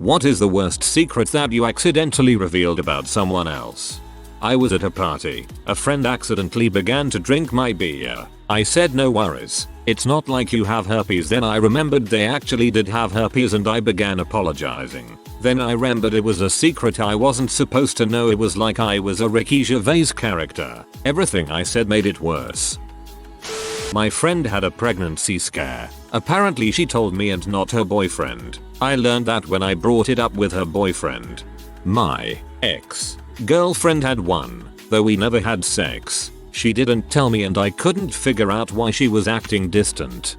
What is the worst secret that you accidentally revealed about someone else? I was at a party. A friend accidentally began to drink my beer. I said no worries. It's not like you have herpes. Then I remembered they actually did have herpes and I began apologizing. Then I remembered it was a secret I wasn't supposed to know. It was like I was a Ricky Gervais character. Everything I said made it worse. My friend had a pregnancy scare. Apparently she told me and not her boyfriend. I learned that when I brought it up with her boyfriend. My ex-girlfriend had one, though we never had sex. She didn't tell me and I couldn't figure out why she was acting distant.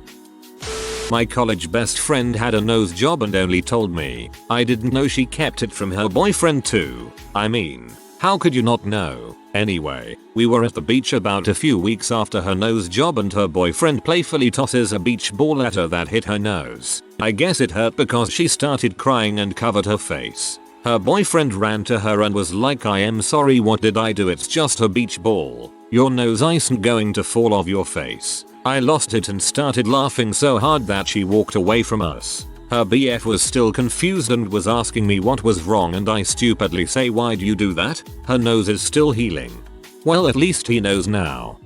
My college best friend had a nose job and only told me. I didn't know she kept it from her boyfriend too. I mean, how could you not know? Anyway, we were at the beach about a few weeks after her nose job and her boyfriend playfully tosses a beach ball at her that hit her nose. I guess it hurt because she started crying and covered her face. Her boyfriend ran to her and was like, I am sorry, what did I do? It's just a beach ball. Your nose isn't going to fall off your face. I lost it and started laughing so hard that she walked away from us. Her BF was still confused and was asking me what was wrong and I stupidly say, why'd you do that? Her nose is still healing. Well, at least he knows now.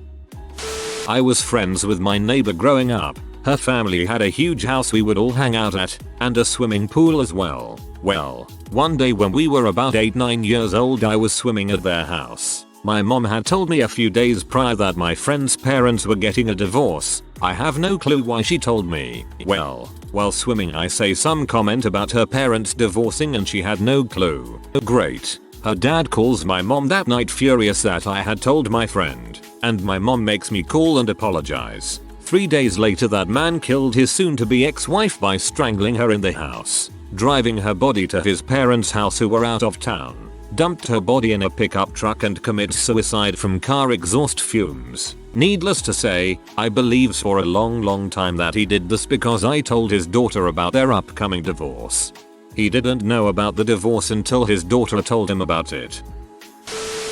I was friends with my neighbor growing up. Her family had a huge house we would all hang out at, and a swimming pool as well. Well, one day when we were about 8-9 years old I was swimming at their house. My mom had told me a few days prior that my friend's parents were getting a divorce. I have no clue why she told me. Well, while swimming I say some comment about her parents divorcing and she had no clue. Great. Her dad calls my mom that night furious that I had told my friend, and my mom makes me call and apologize. 3 days later that man killed his soon-to-be ex-wife by strangling her in the house, driving her body to his parents' house who were out of town, dumped her body in a pickup truck and commits suicide from car exhaust fumes. Needless to say, I believed for a long time that he did this because I told his daughter about their upcoming divorce. He didn't know about the divorce until his daughter told him about it.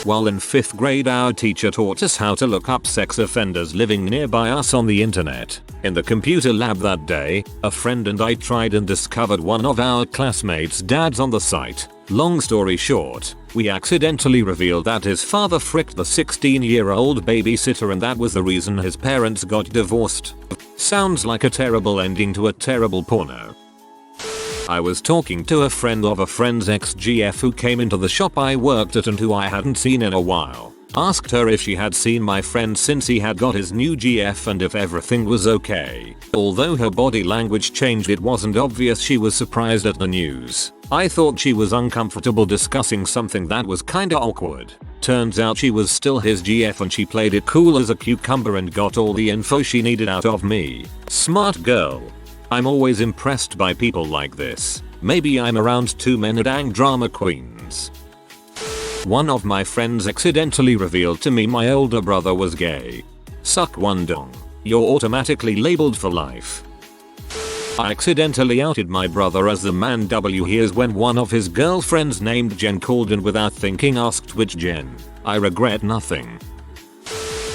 While in 5th grade our teacher taught us how to look up sex offenders living nearby us on the internet. In the computer lab that day, a friend and I tried and discovered one of our classmates' dads on the site. Long story short, we accidentally revealed that his father fricked the 16-year-old babysitter and that was the reason his parents got divorced. Sounds like a terrible ending to a terrible porno. I was talking to a friend of a friend's ex-GF who came into the shop I worked at and who I hadn't seen in a while. Asked her if she had seen my friend since he had got his new GF and if everything was okay. Although her body language changed, it wasn't obvious she was surprised at the news. I thought she was uncomfortable discussing something that was kinda awkward. Turns out she was still his GF and she played it cool as a cucumber and got all the info she needed out of me. Smart girl. I'm always impressed by people like this. Maybe I'm around too many dang drama queens. One of my friends accidentally revealed to me my older brother was gay. Suck one dong. You're automatically labeled for life. I accidentally outed my brother as the man W. Here's when one of his girlfriends named Jen called and without thinking asked which Jen. I regret nothing.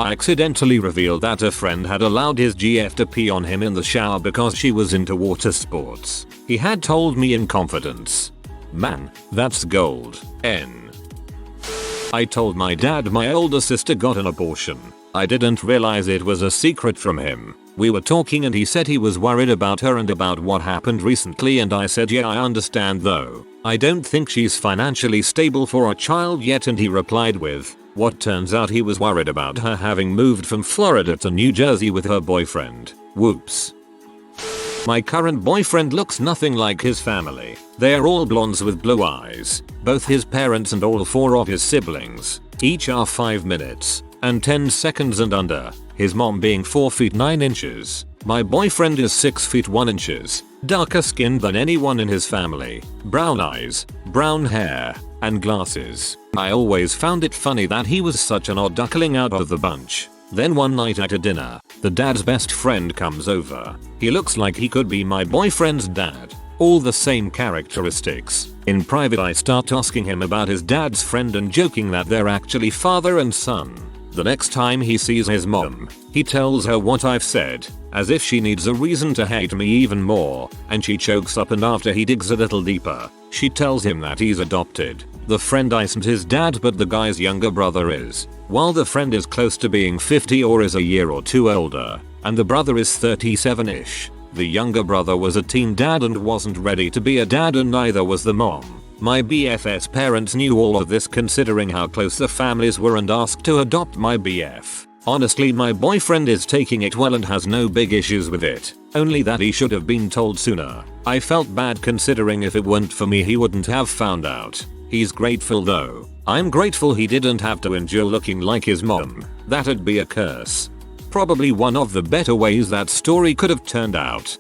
I accidentally revealed that a friend had allowed his GF to pee on him in the shower because she was into water sports. He had told me in confidence. Man, that's gold. N. I told my dad my older sister got an abortion. I didn't realize it was a secret from him. We were talking and he said he was worried about her and about what happened recently and I said, yeah, I understand though. I don't think she's financially stable for a child yet, and he replied with, what? Turns out he was worried about her having moved from Florida to New Jersey with her boyfriend. Whoops. My current boyfriend looks nothing like his family. They're all blondes with blue eyes. Both his parents and all 4 of his siblings. Each are 5 minutes and 10 seconds and under. His mom being 4 feet 9 inches. My boyfriend is 6 feet 1 inches. Darker skinned than anyone in his family. Brown eyes, brown hair, and glasses. I always found it funny that he was such an odd duckling out of the bunch. Then one night at a dinner, the dad's best friend comes over. He looks like he could be my boyfriend's dad. All the same characteristics. In private I start asking him about his dad's friend and joking that they're actually father and son. The next time he sees his mom, he tells her what I've said, as if she needs a reason to hate me even more, and she chokes up, and after he digs a little deeper, she tells him that he's adopted. The friend isn't his dad but the guy's younger brother is. While the friend is close to being 50 or is a year or two older, and the brother is 37ish. The younger brother was a teen dad and wasn't ready to be a dad, and neither was the mom. My BF's parents knew all of this considering how close the families were and asked to adopt my BF. Honestly, my boyfriend is taking it well and has no big issues with it, only that he should have been told sooner. I felt bad considering if it weren't for me he wouldn't have found out. He's grateful though. I'm grateful he didn't have to endure looking like his mom. That'd be a curse. Probably one of the better ways that story could have turned out.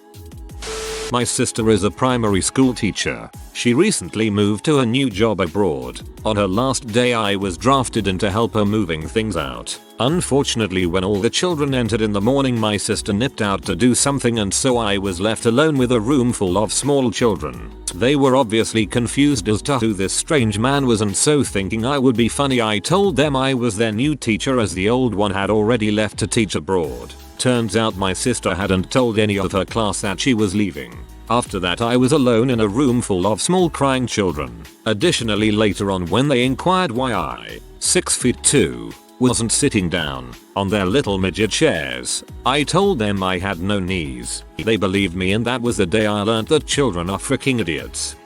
My sister is a primary school teacher. She recently moved to a new job abroad. On her last day I was drafted in to help her moving things out. Unfortunately, when all the children entered in the morning, my sister nipped out to do something, and so I was left alone with a room full of small children. They were obviously confused as to who this strange man was, and so thinking I would be funny I told them I was their new teacher as the old one had already left to teach abroad. Turns out my sister hadn't told any of her class that she was leaving. After that I was alone in a room full of small crying children. Additionally, later on when they inquired why I, 6'2", wasn't sitting down on their little midget chairs, I told them I had no knees. They believed me, and that was the day I learned that children are freaking idiots.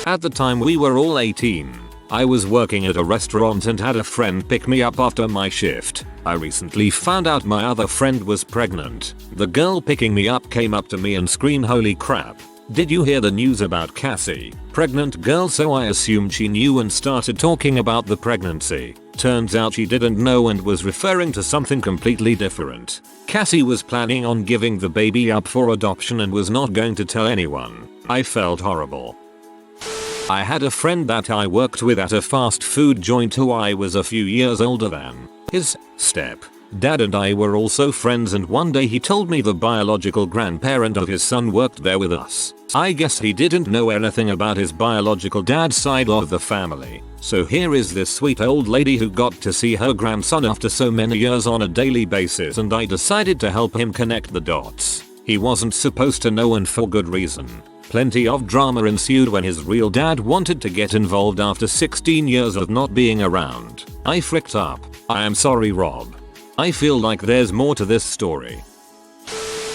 At the time we were all 18. I was working at a restaurant and had a friend pick me up after my shift. I recently found out my other friend was pregnant. The girl picking me up came up to me and screamed, "Holy crap. Did you hear the news about Cassie?" Pregnant girl. So I assumed she knew and started talking about the pregnancy. Turns out she didn't know and was referring to something completely different. Cassie was planning on giving the baby up for adoption and was not going to tell anyone. I felt horrible. I had a friend that I worked with at a fast food joint who I was a few years older than. His step-dad and I were also friends, and one day he told me the biological grandparent of his son worked there with us. I guess he didn't know anything about his biological dad's side of the family. So here is this sweet old lady who got to see her grandson after so many years on a daily basis, and I decided to help him connect the dots. He wasn't supposed to know, and for good reason. Plenty of drama ensued when his real dad wanted to get involved after 16 years of not being around. I fricked up. I am sorry, Rob. I feel like there's more to this story.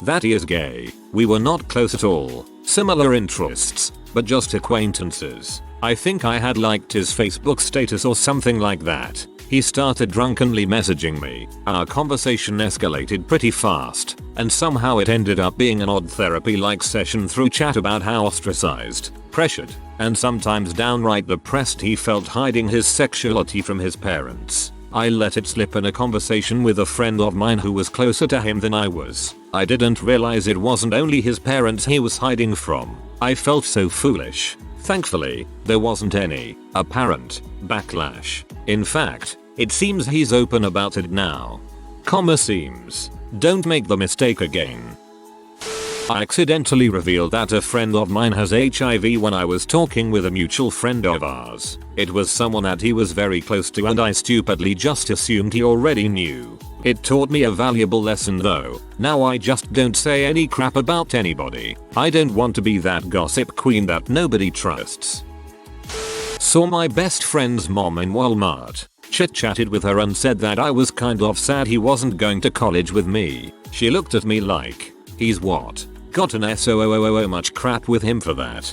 That he is gay. We were not close at all. Similar interests, but just acquaintances. I think I had liked his Facebook status or something like that. He started drunkenly messaging me. Our conversation escalated pretty fast, and somehow it ended up being an odd therapy-like session through chat about how ostracized, pressured, and sometimes downright depressed he felt hiding his sexuality from his parents. I let it slip in a conversation with a friend of mine who was closer to him than I was. I didn't realize it wasn't only his parents he was hiding from. I felt so foolish. Thankfully, there wasn't any apparent backlash. In fact, it seems he's open about it now. Seems. Don't make the mistake again. I accidentally revealed that a friend of mine has HIV when I was talking with a mutual friend of ours. It was someone that he was very close to, and I stupidly just assumed he already knew. It taught me a valuable lesson though. Now I just don't say any crap about anybody. I don't want to be that gossip queen that nobody trusts. Saw my best friend's mom in Walmart. Chit-chatted with her and said that I was kind of sad he wasn't going to college with me. She looked at me like, he's what? Got an SOOOO much crap with him for that.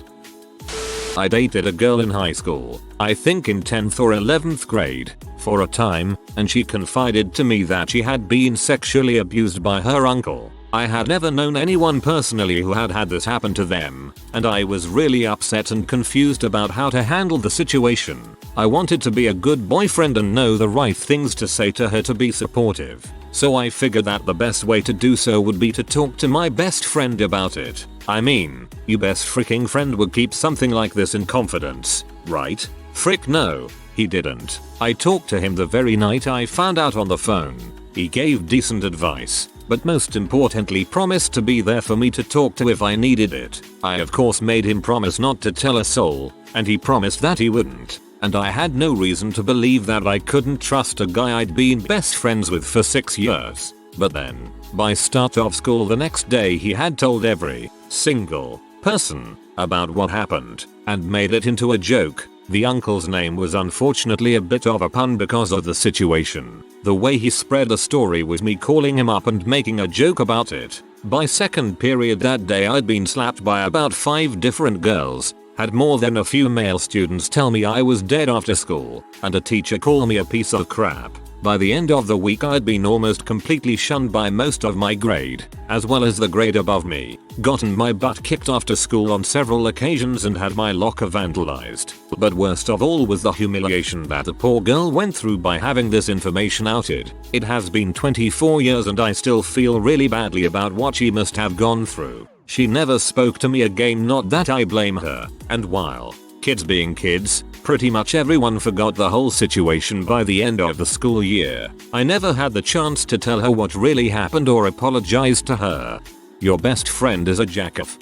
I dated a girl in high school, I think in 10th or 11th grade, for a time, and she confided to me that she had been sexually abused by her uncle. I had never known anyone personally who had had this happen to them, and I was really upset and confused about how to handle the situation. I wanted to be a good boyfriend and know the right things to say to her to be supportive. So I figured that the best way to do so would be to talk to my best friend about it. I mean, your best freaking friend would keep something like this in confidence, right? Frick no, he didn't. I talked to him the very night I found out on the phone. He gave decent advice, but most importantly promised to be there for me to talk to if I needed it. I of course made him promise not to tell a soul, and he promised that he wouldn't. and I had no reason to believe that I couldn't trust a guy I'd been best friends with for 6 years. But then, by start of school the next day, he had told every single person about what happened and made it into a joke. The uncle's name was unfortunately a bit of a pun because of the situation. The way he spread the story was me calling him up and making a joke about it. By second period that day I'd been slapped by about 5 different girls, had more than a few male students tell me I was dead after school, and a teacher call me a piece of crap. By the end of the week I'd been almost completely shunned by most of my grade, as well as the grade above me, gotten my butt kicked after school on several occasions and had my locker vandalized. But worst of all was the humiliation that the poor girl went through by having this information outed. It has been 24 years and I still feel really badly about what she must have gone through. She never spoke to me again, not that I blame her, and while kids being kids, pretty much everyone forgot the whole situation by the end of the school year. I never had the chance to tell her what really happened or apologize to her. Your best friend is a jackoff.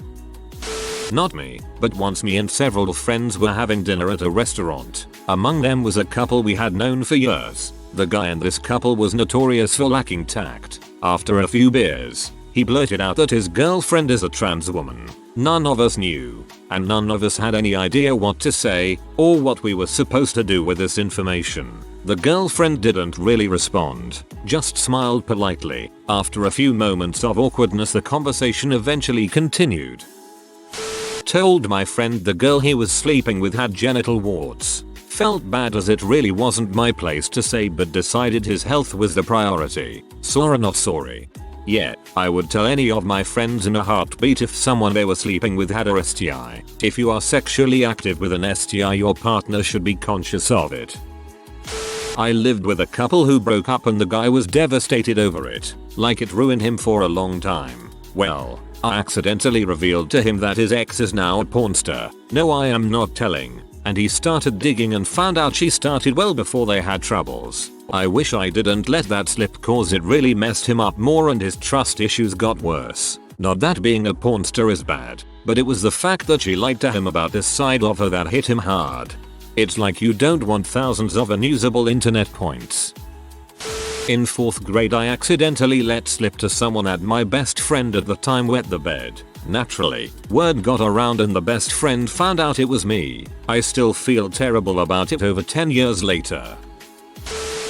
Not me, but once me and several friends were having dinner at a restaurant. Among them was a couple we had known for years. The guy in this couple was notorious for lacking tact. After a few beers, he blurted out that his girlfriend is a trans woman. None of us knew, and none of us had any idea what to say or what we were supposed to do with this information. The girlfriend didn't really respond, just smiled politely. After a few moments of awkwardness, the conversation eventually continued. Told my friend the girl he was sleeping with had genital warts. Felt bad as it really wasn't my place to say, but decided his health was the priority. Sorry not sorry. Yet, I would tell any of my friends in a heartbeat if someone they were sleeping with had a STI. If you are sexually active with an STI, your partner should be conscious of it. I lived with a couple who broke up and the guy was devastated over it, like it ruined him for a long time. Well, I accidentally revealed to him that his ex is now a porn star. No, I am not telling. And he started digging and found out she started well before they had troubles. I wish I didn't let that slip, cause it really messed him up more and his trust issues got worse. Not that being a porn star is bad, but it was the fact that she lied to him about this side of her that hit him hard. It's like you don't want thousands of unusable internet points. In 4th grade I accidentally let slip to someone at my best friend at the time wet the bed. Naturally, word got around and the best friend found out it was me. I still feel terrible about it over 10 years later.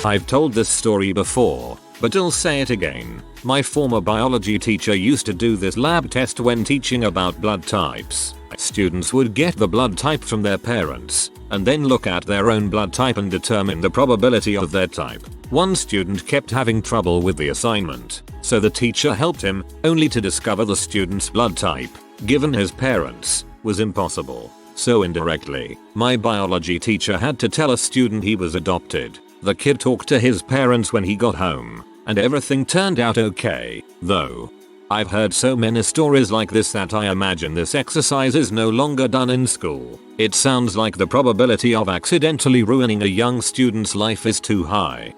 I've told this story before, but I'll say it again. My former biology teacher used to do this lab test when teaching about blood types. Students would get the blood type from their parents, and then look at their own blood type and determine the probability of their type. One student kept having trouble with the assignment, so the teacher helped him, only to discover the student's blood type, given his parents, was impossible. So indirectly, my biology teacher had to tell a student he was adopted. The kid talked to his parents when he got home, and everything turned out okay, though. I've heard so many stories like this that I imagine this exercise is no longer done in school. It sounds like the probability of accidentally ruining a young student's life is too high.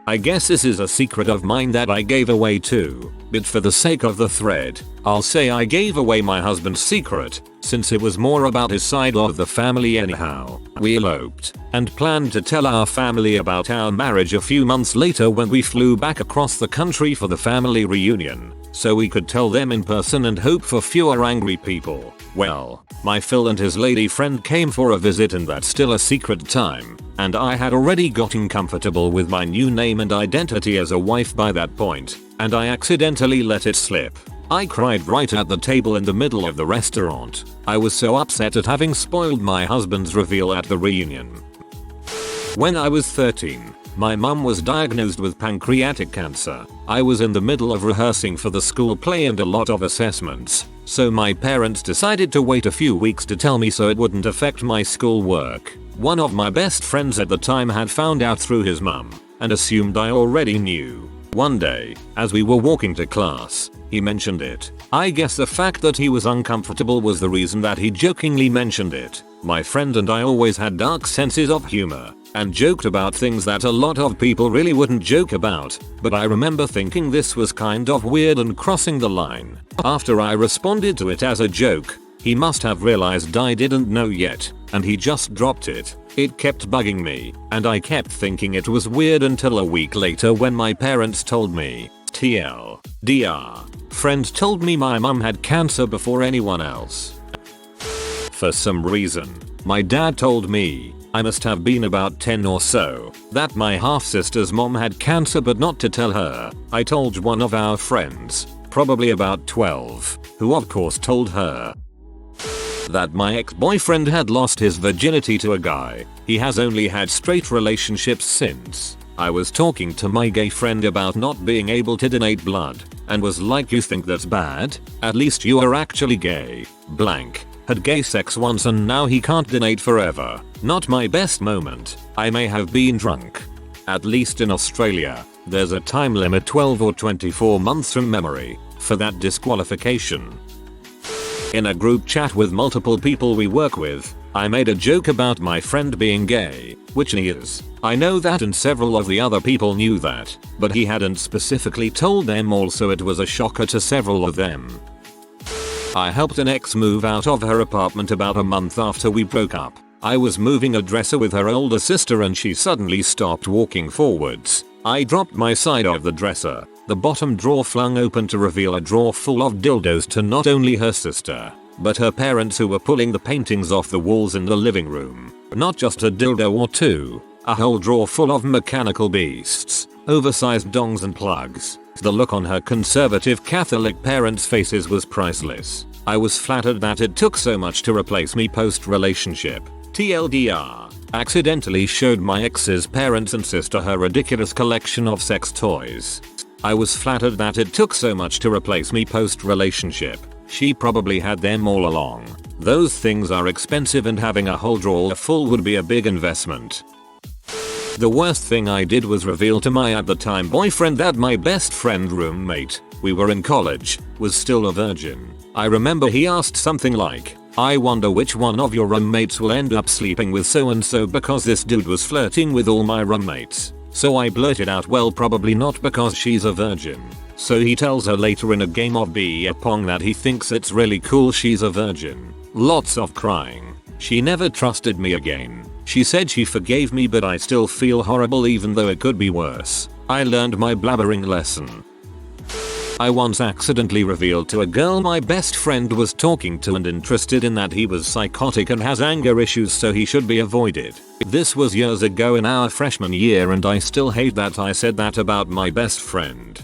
I guess this is a secret of mine that I gave away too, but for the sake of the thread, I'll say I gave away my husband's secret, since it was more about his side of the family anyhow. We eloped, and planned to tell our family about our marriage a few months later when we flew back across the country for the family reunion, so we could tell them in person and hope for fewer angry people. Well, my Phil and his lady friend came for a visit, and that's still a secret time, and I had already gotten comfortable with my new name and identity as a wife by that point, and I accidentally let it slip. I cried right at the table in the middle of the restaurant. I was so upset at having spoiled my husband's reveal at the reunion. When I was 13, my mum was diagnosed with pancreatic cancer. I was in the middle of rehearsing for the school play and a lot of assessments, so my parents decided to wait a few weeks to tell me so it wouldn't affect my school work. One of my best friends at the time had found out through his mum, and assumed I already knew. One day, as we were walking to class, he mentioned it. I guess the fact that he was uncomfortable was the reason that he jokingly mentioned it. My friend and I always had dark senses of humor, and joked about things that a lot of people really wouldn't joke about, but I remember thinking this was kind of weird and crossing the line. After I responded to it as a joke, He must have realized I didn't know yet, and he just dropped it. It kept bugging me, and I kept thinking it was weird until a week later when my parents told me. TLDR. Friend told me my mum had cancer before anyone else. For some reason, my dad told me, I must have been about 10 or so, that my half-sister's mom had cancer but not to tell her. I told one of our friends, probably about 12, who of course told her that my ex-boyfriend had lost his virginity to a guy. He has only had straight relationships since. I was talking to my gay friend about not being able to donate blood, and was like, you think that's bad? At least you are actually gay. Blank. Had gay sex once and now he can't donate forever. Not my best moment. I may have been drunk. At least in Australia, there's a time limit 12 or 24 months from memory for that disqualification. In a group chat with multiple people we work with, I made a joke about my friend being gay, which he is. I know that and several of the other people knew that, but he hadn't specifically told them all, so it was a shocker to several of them. I helped an ex move out of her apartment about a month after we broke up. I was moving a dresser with her older sister and she suddenly stopped walking forwards. I dropped my side of the dresser. The bottom drawer flung open to reveal a drawer full of dildos to not only her sister, but her parents, who were pulling the paintings off the walls in the living room. Not just a dildo or two, a whole drawer full of mechanical beasts, oversized dongs and plugs. The look on her conservative Catholic parents' faces was priceless. I was flattered that it took so much to replace me post-relationship. TLDR. Accidentally showed my ex's parents and sister her ridiculous collection of sex toys. I was flattered that it took so much to replace me post-relationship. She probably had them all along. Those things are expensive and having a whole drawer full would be a big investment. The worst thing I did was reveal to my at the time boyfriend that my best friend roommate, we were in college, was still a virgin. I remember he asked something like, I wonder which one of your roommates will end up sleeping with so and so, because this dude was flirting with all my roommates. So I blurted out, well, probably not because she's a virgin. So he tells her later in a game of beer pong that he thinks it's really cool she's a virgin. Lots of crying. She never trusted me again. She said she forgave me, but I still feel horrible even though it could be worse. I learned my blabbering lesson. I once accidentally revealed to a girl my best friend was talking to and interested in that he was psychotic and has anger issues, so he should be avoided. This was years ago in our freshman year and I still hate that I said that about my best friend.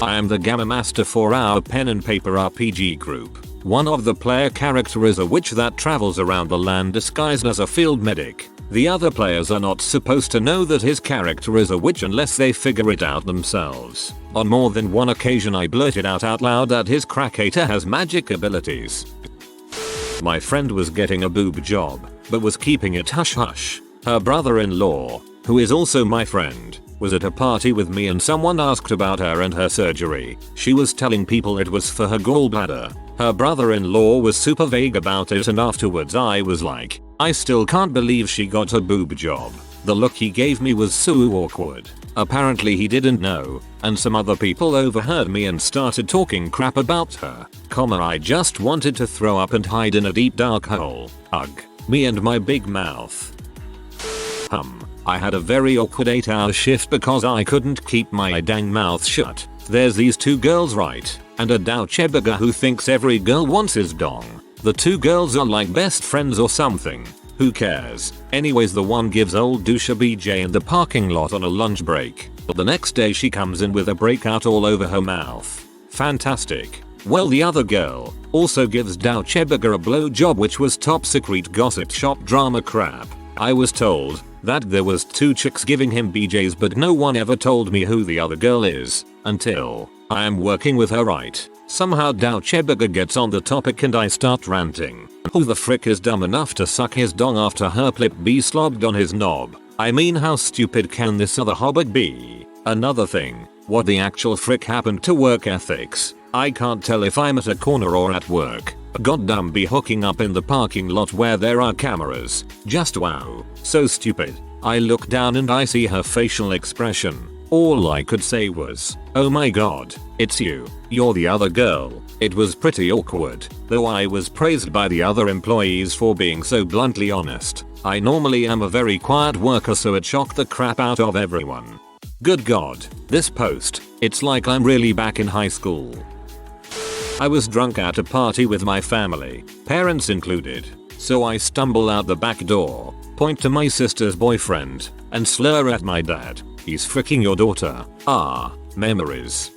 I am the Gamma Master for our pen and paper RPG group. One of the player character is a witch that travels around the land disguised as a field medic. The other players are not supposed to know that his character is a witch unless they figure it out themselves. On more than one occasion I blurted out loud that his crackhater has magic abilities. My friend was getting a boob job, but was keeping it hush hush. Her brother-in-law, who is also my friend, was at a party with me and someone asked about her and her surgery. She was telling people it was for her gallbladder. Her brother-in-law was super vague about it and afterwards I was like, I still can't believe she got a boob job. The look he gave me was so awkward. Apparently he didn't know, and some other people overheard me and started talking crap about her. I just wanted to throw up and hide in a deep dark hole. Ugh. Me and my big mouth. I had a very awkward 8-hour shift because I couldn't keep my dang mouth shut. There's these two girls, right? And a douchebaga who thinks every girl wants his dong. The two girls are like best friends or something. Who cares? Anyways, the one gives old douche a BJ in the parking lot on a lunch break. But the next day she comes in with a breakout all over her mouth. Fantastic. Well, the other girl also gives douchebaga a blowjob, which was top secret gossip shop drama crap. I was told that there was two chicks giving him BJs, but no one ever told me who the other girl is until I am working with her, right? Somehow douchebaga gets on the topic and I start ranting. Who the frick is dumb enough to suck his dong after her plip be slobbed on his knob? I mean, how stupid can this other hobbit be? Another thing, what the actual frick happened to work ethics? I can't tell if I'm at a corner or at work. Goddamn, be hooking up in the parking lot where there are cameras. Just wow. So stupid. I look down and I see her facial expression. All I could say was, oh my god, it's you. You're the other girl. It was pretty awkward, though I was praised by the other employees for being so bluntly honest. I normally am a very quiet worker, so it shocked the crap out of everyone. Good God, this post, it's like I'm really back in high school. I was drunk at a party with my family, parents included, so I stumble out the back door, point to my sister's boyfriend, and slur at my dad. He's freaking your daughter. Ah, memories.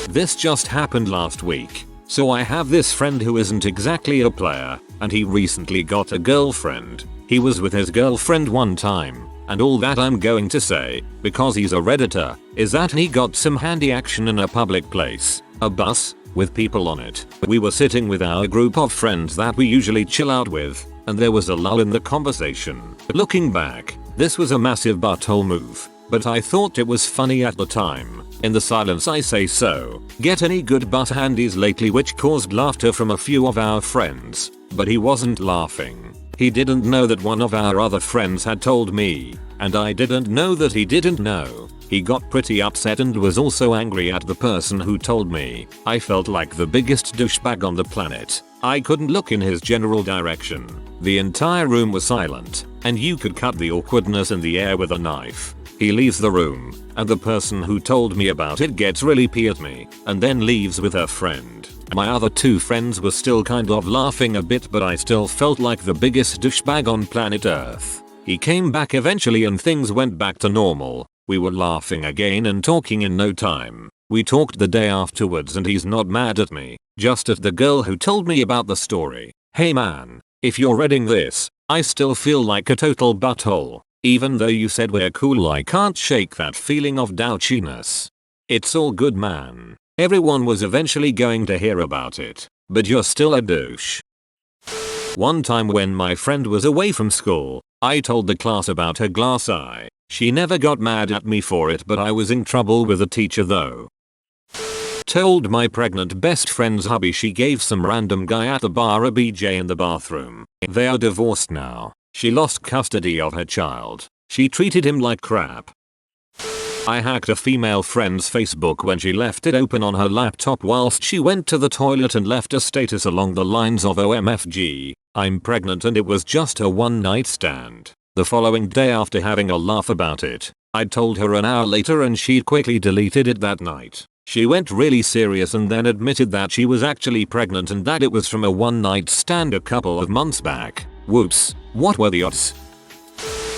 This just happened last week. So I have this friend who isn't exactly a player, and he recently got a girlfriend. He was with his girlfriend one time, and all that I'm going to say, because he's a redditor, is that he got some handy action in a public place, a bus, with people on it. We were sitting with our group of friends that we usually chill out with, and there was a lull in the conversation. Looking back, this was a massive butthole move, but I thought it was funny at the time. In the silence I say so, get any good butt handies lately, which caused laughter from a few of our friends, but he wasn't laughing. He didn't know that one of our other friends had told me, and I didn't know that he didn't know. He got pretty upset and was also angry at the person who told me. I felt like the biggest douchebag on the planet. I couldn't look in his general direction. The entire room was silent, and you could cut the awkwardness in the air with a knife. He leaves the room, and the person who told me about it gets really pissed at me, and then leaves with her friend. My other two friends were still kind of laughing a bit, but I still felt like the biggest douchebag on planet Earth. He came back eventually and things went back to normal. We were laughing again and talking in no time. We talked the day afterwards and he's not mad at me, just at the girl who told me about the story. Hey man, if you're reading this, I still feel like a total butthole. Even though you said we're cool, I can't shake that feeling of douchiness. It's all good, man. Everyone was eventually going to hear about it, but you're still a douche. One time when my friend was away from school, I told the class about her glass eye. She never got mad at me for it, but I was in trouble with the teacher though. Told my pregnant best friend's hubby she gave some random guy at the bar a BJ in the bathroom. They are divorced now. She lost custody of her child. She treated him like crap. I hacked a female friend's Facebook when she left it open on her laptop whilst she went to the toilet and left a status along the lines of OMFG, I'm pregnant, and it was just a one night stand. The following day, after having a laugh about it, I told her an hour later and she quickly deleted it that night. She went really serious and then admitted that she was actually pregnant and that it was from a one night stand a couple of months back. Whoops, what were the odds?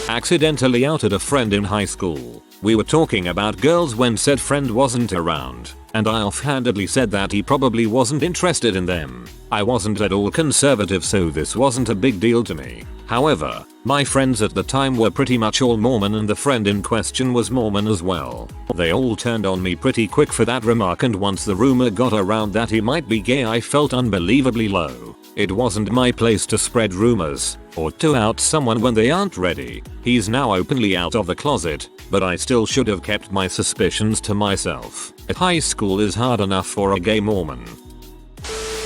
Accidentally outed a friend in high school. We were talking about girls when said friend wasn't around, and I offhandedly said that he probably wasn't interested in them. I wasn't at all conservative, so this wasn't a big deal to me. However, my friends at the time were pretty much all Mormon and the friend in question was Mormon as well. They all turned on me pretty quick for that remark, and once the rumor got around that he might be gay, I felt unbelievably low. It wasn't my place to spread rumors or to out someone when they aren't ready. He's now openly out of the closet, but I still should have kept my suspicions to myself. High school is hard enough for a gay Mormon.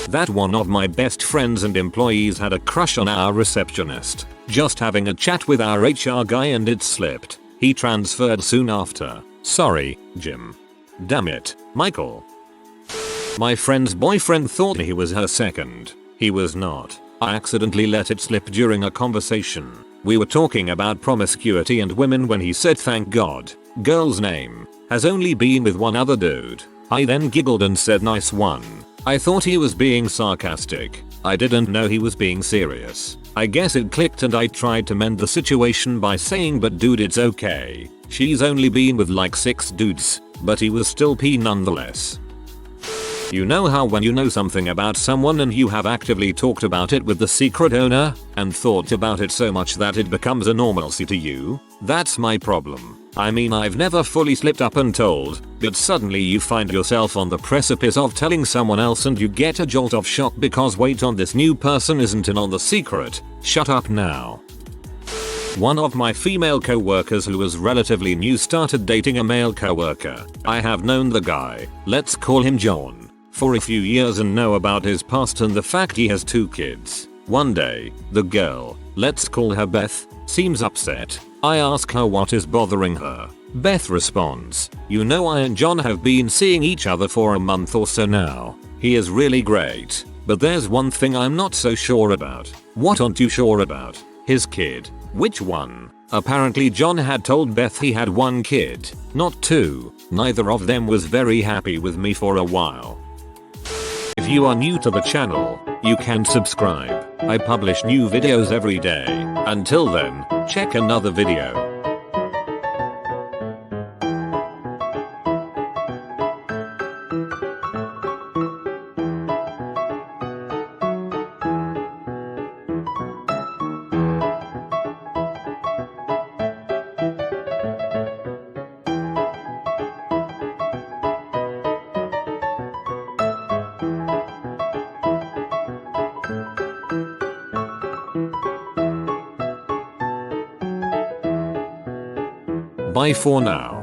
That one of my best friends and employees had a crush on our receptionist. Just having a chat with our HR guy and it slipped. He transferred soon after. Sorry, Jim. Damn it, Michael. My friend's boyfriend thought he was her second. He was not. I accidentally let it slip during a conversation. We were talking about promiscuity and women when he said, thank God, girl's name, has only been with one other dude. I then giggled and said, nice one. I thought he was being sarcastic. I didn't know he was being serious. I guess it clicked and I tried to mend the situation by saying, but dude, it's okay. She's only been with like 6 dudes, but he was still P nonetheless. You know how when you know something about someone and you have actively talked about it with the secret owner and thought about it so much that it becomes a normalcy to you? That's my problem. I mean, I've never fully slipped up and told, but suddenly you find yourself on the precipice of telling someone else and you get a jolt of shock because wait on, this new person isn't in on the secret. Shut up now. One of my female co-workers who was relatively new started dating a male co-worker. I have known the guy, let's call him John, for a few years and know about his past and the fact he has 2 kids. One day, the girl, let's call her Beth, seems upset. I ask her what is bothering her. Beth responds, you know, I and John have been seeing each other for a month or so now. He is really great. But there's one thing I'm not so sure about. What aren't you sure about? His kid. Which one? Apparently John had told Beth he had one kid, not two. Neither of them was very happy with me for a while. If you are new to the channel, you can subscribe. I publish new videos every day. Until then, check another video. Bye for now.